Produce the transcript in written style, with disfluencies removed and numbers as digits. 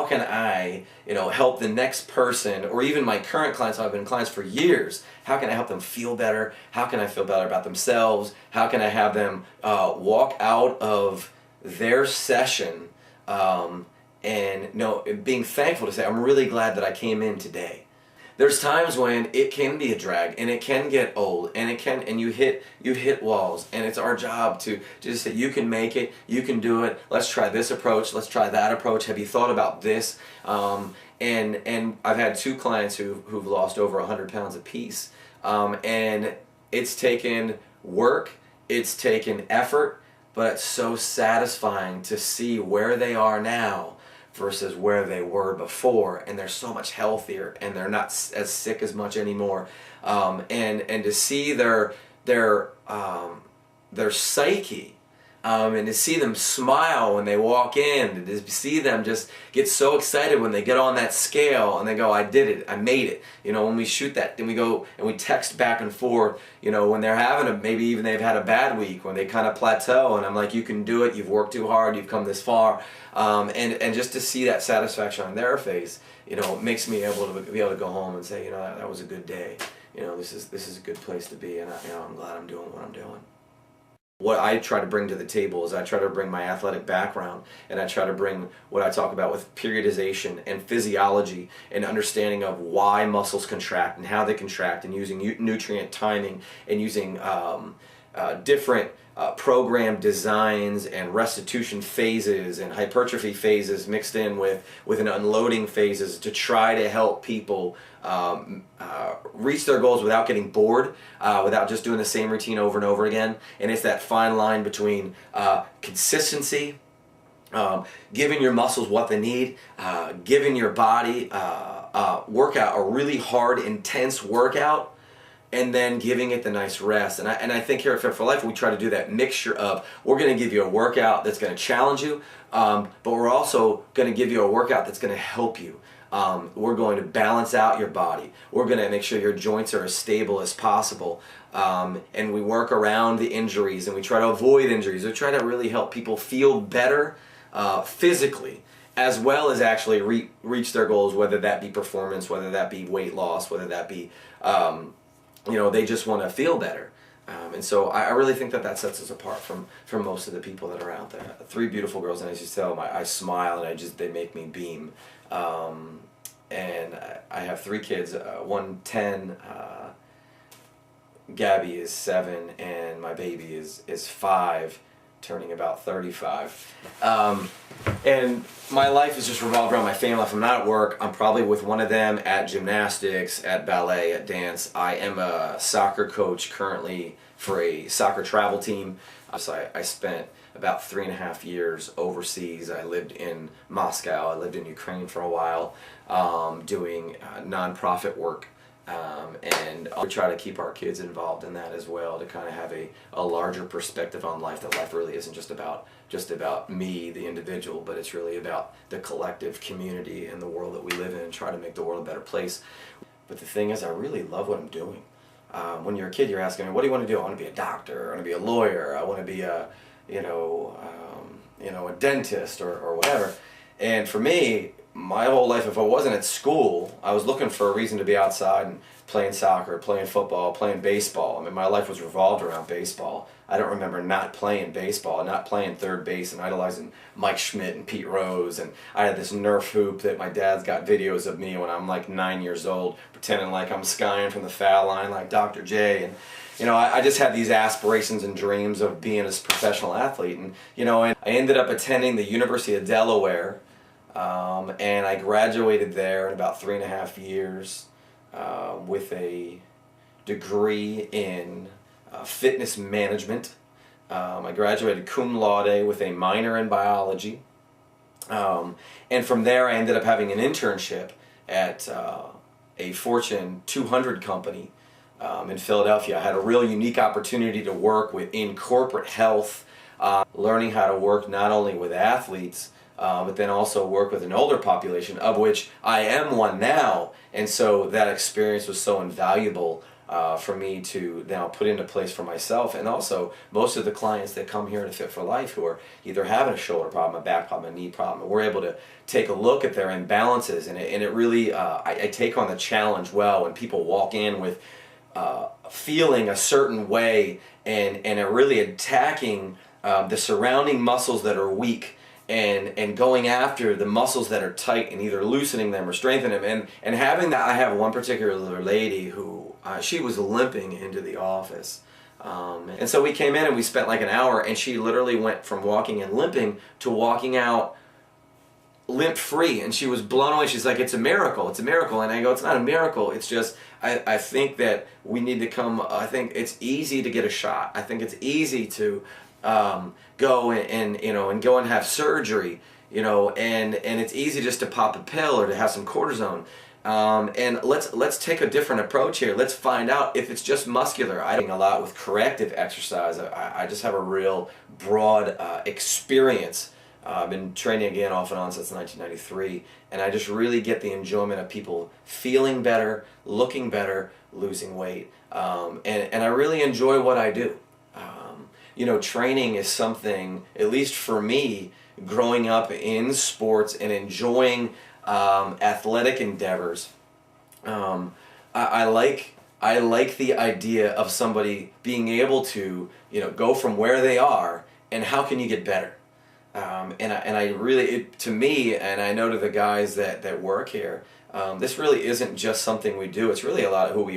how can I, help the next person, or even my current clients, I've been clients for years, how can I help them feel better? How can I feel better about themselves? How can I have them walk out of their session and being thankful to say, I'm really glad that I came in today. There's times when it can be a drag and it can get old and you hit walls, and it's our job to just say, you can make it, you can do it, let's try this approach, let's try that approach, have you thought about this? And I've had 2 clients who've lost over 100 pounds apiece, and it's taken work, it's taken effort, but it's so satisfying to see where they are now versus where they were before, and they're so much healthier and they're not as sick as much anymore, and to see their psyche, and to see them smile when they walk in, and to see them just get so excited when they get on that scale and they go, I did it, I made it. When we shoot that, then we go and we text back and forth, when they're having maybe even they've had a bad week, when they kind of plateau, and I'm like, you can do it, you've worked too hard, you've come this far, and just to see that satisfaction on their face, makes me able to go home and say, that was a good day. This is a good place to be, and I'm glad I'm doing what I'm doing. What I try to bring to the table is I try to bring my athletic background, and I try to bring what I talk about with periodization and physiology and understanding of why muscles contract and how they contract, and using nutrient timing and using different program designs and restitution phases and hypertrophy phases mixed in with an unloading phases to try to help people reach their goals without getting bored, without just doing the same routine over and over again. And it's that fine line between consistency, giving your muscles what they need, giving your body workout, a really hard, intense workout, and then giving it the nice rest. And I think here at Fit for Life, we try to do that mixture of, we're going to give you a workout that's going to challenge you, but we're also going to give you a workout that's going to help you. We're going to balance out your body. We're going to make sure your joints are as stable as possible. And we work around the injuries, and we try to avoid injuries. We try to really help people feel better physically, as well as actually reach their goals, whether that be performance, whether that be weight loss, whether that be they just want to feel better. And so I really think that sets us apart from most of the people that are out there. 3 beautiful girls, and as you tell them, I smile, and they make me beam. And I have 3 kids, one 10, Gabby is 7, and my baby is 5, turning about 35. And my life is just revolved around my family. If I'm not at work, I'm probably with one of them at gymnastics, at ballet, at dance. I am a soccer coach currently for a soccer travel team. So I spent about 3.5 years overseas. I lived in Moscow. I lived in Ukraine for a while, doing nonprofit work. And we try to keep our kids involved in that as well, to kind of have a larger perspective on life, that life really isn't just about me, the individual, but it's really about the collective community and the world that we live in, and try to make the world a better place. But the thing is, I really love what I'm doing. When you're a kid, you're asking me, what do you want to do? I want to be a doctor, I want to be a lawyer, I want to be a dentist or whatever. And for me, my whole life, if I wasn't at school, I was looking for a reason to be outside and playing soccer, playing football, playing baseball. I mean, my life was revolved around baseball. I don't remember not playing baseball, not playing third base and idolizing Mike Schmidt and Pete Rose. And I had this Nerf hoop that my dad's got videos of me when I'm like 9 years old, pretending like I'm skying from the foul line like Dr. J. And I just had these aspirations and dreams of being a professional athlete. And and I ended up attending the University of Delaware. And I graduated there in about 3.5 years with a degree in fitness management. I graduated cum laude with a minor in biology. And from there I ended up having an internship at a Fortune 200 company in Philadelphia. I had a real unique opportunity to work in corporate health, learning how to work not only with athletes, but then also work with an older population, of which I am one now. And so that experience was so invaluable for me to now put into place for myself. And also, most of the clients that come here to Fit for Life who are either having a shoulder problem, a back problem, a knee problem, we're able to take a look at their imbalances, and it really, I take on the challenge well when people walk in with feeling a certain way and are really attacking the surrounding muscles that are weak, and going after the muscles that are tight and either loosening them or strengthening them. And having that, I have one particular lady who she was limping into the office. And so we came in and we spent like an hour, and she literally went from walking and limping to walking out limp free, and she was blown away. She's like, it's a miracle, it's a miracle. And I go, it's not a miracle, it's just I think that we need to come, I think it's easy to get a shot. I think it's easy to go and you know, and go and have surgery, you know, and it's easy just to pop a pill or to have some cortisone. And let's take a different approach here. Let's find out if it's just muscular. I do a lot with corrective exercise. I just have a real broad experience. I've been training again off and on since 1993, and I just really get the enjoyment of people feeling better, looking better, losing weight, and I really enjoy what I do. You know, training is something, at least for me, growing up in sports and enjoying athletic endeavors. I like the idea of somebody being able to, you know, go from where they are and how can you get better. And I really, to me, and I know to the guys that work here, this really isn't just something we do. It's really a lot of who we